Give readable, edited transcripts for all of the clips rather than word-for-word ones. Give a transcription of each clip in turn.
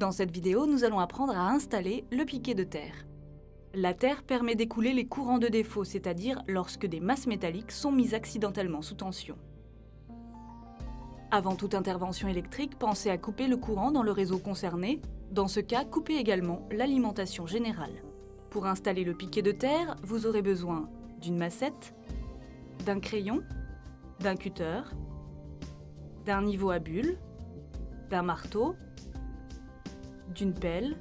Dans cette vidéo, nous allons apprendre à installer le piquet de terre. La terre permet d'écouler les courants de défaut, c'est-à-dire lorsque des masses métalliques sont mises accidentellement sous tension. Avant toute intervention électrique, pensez à couper le courant dans le réseau concerné. Dans ce cas, coupez également l'alimentation générale. Pour installer le piquet de terre, vous aurez besoin d'une massette, d'un crayon, d'un cutter, d'un niveau à bulles, d'un marteau, d'une pelle,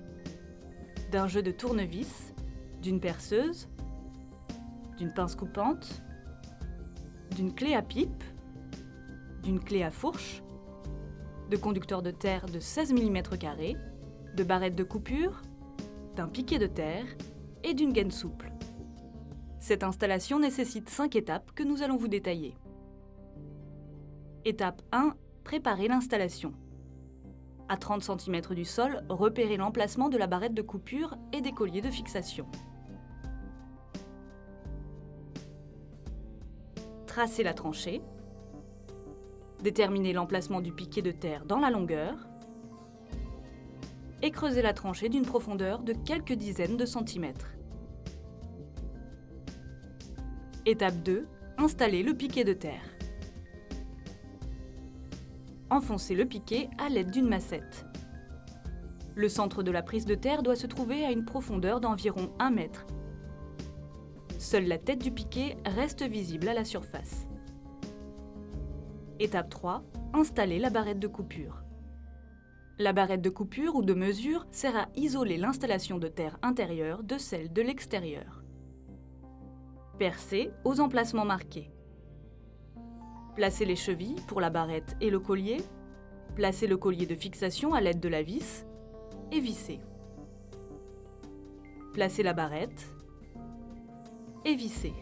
d'un jeu de tournevis, d'une perceuse, d'une pince coupante, d'une clé à pipe, d'une clé à fourche, de conducteurs de terre de 16 mm², de barrettes de coupure, d'un piquet de terre et d'une gaine souple. Cette installation nécessite 5 étapes que nous allons vous détailler. Étape 1. Préparer l'installation. À 30 cm du sol, repérez l'emplacement de la barrette de coupure et des colliers de fixation. Tracez la tranchée. Déterminez l'emplacement du piquet de terre dans la longueur. Et creusez la tranchée d'une profondeur de quelques dizaines de centimètres. Étape 2. Installez le piquet de terre. Enfoncez le piquet à l'aide d'une massette. Le centre de la prise de terre doit se trouver à une profondeur d'environ 1 mètre. Seule la tête du piquet reste visible à la surface. Étape 3. Installez la barrette de coupure. La barrette de coupure ou de mesure sert à isoler l'installation de terre intérieure de celle de l'extérieur. Percez aux emplacements marqués. Placez les chevilles pour la barrette et le collier. Placez le collier de fixation à l'aide de la vis et vissez. Placez la barrette et vissez.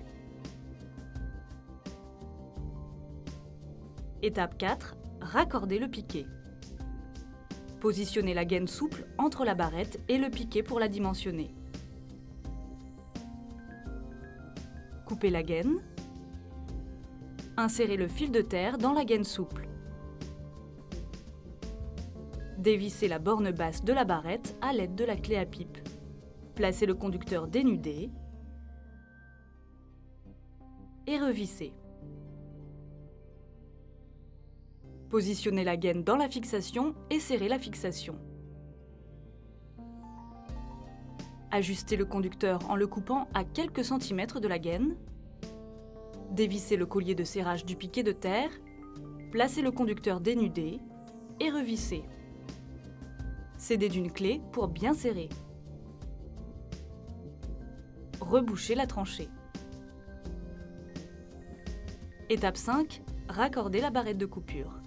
Étape 4. Raccordez le piquet. Positionnez la gaine souple entre la barrette et le piquet pour la dimensionner. Coupez la gaine. Insérez le fil de terre dans la gaine souple. Dévissez la borne basse de la barrette à l'aide de la clé à pipe. Placez le conducteur dénudé et revissez. Positionnez la gaine dans la fixation et serrez la fixation. Ajustez le conducteur en le coupant à quelques centimètres de la gaine. Dévissez le collier de serrage du piquet de terre, placez le conducteur dénudé et revissez. Scellez d'une clé pour bien serrer. Rebouchez la tranchée. Étape 5. Raccordez la barrette de coupure.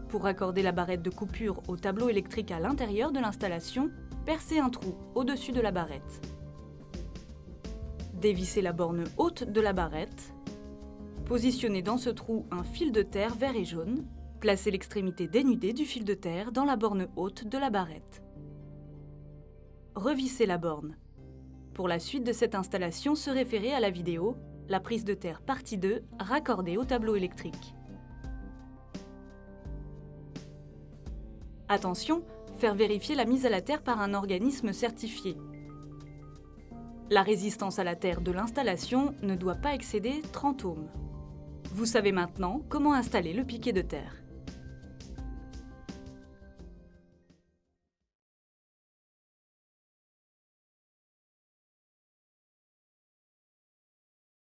Pour raccorder la barrette de coupure au tableau électrique à l'intérieur de l'installation, percez un trou au-dessus de la barrette. Dévissez la borne haute de la barrette. Positionnez dans ce trou un fil de terre vert et jaune. Placez l'extrémité dénudée du fil de terre dans la borne haute de la barrette. Revissez la borne. Pour la suite de cette installation, se référer à la vidéo « La prise de terre partie 2 raccordée au tableau électrique ». Attention, faire vérifier la mise à la terre par un organisme certifié. La résistance à la terre de l'installation ne doit pas excéder 30 ohms. Vous savez maintenant comment installer le piquet de terre.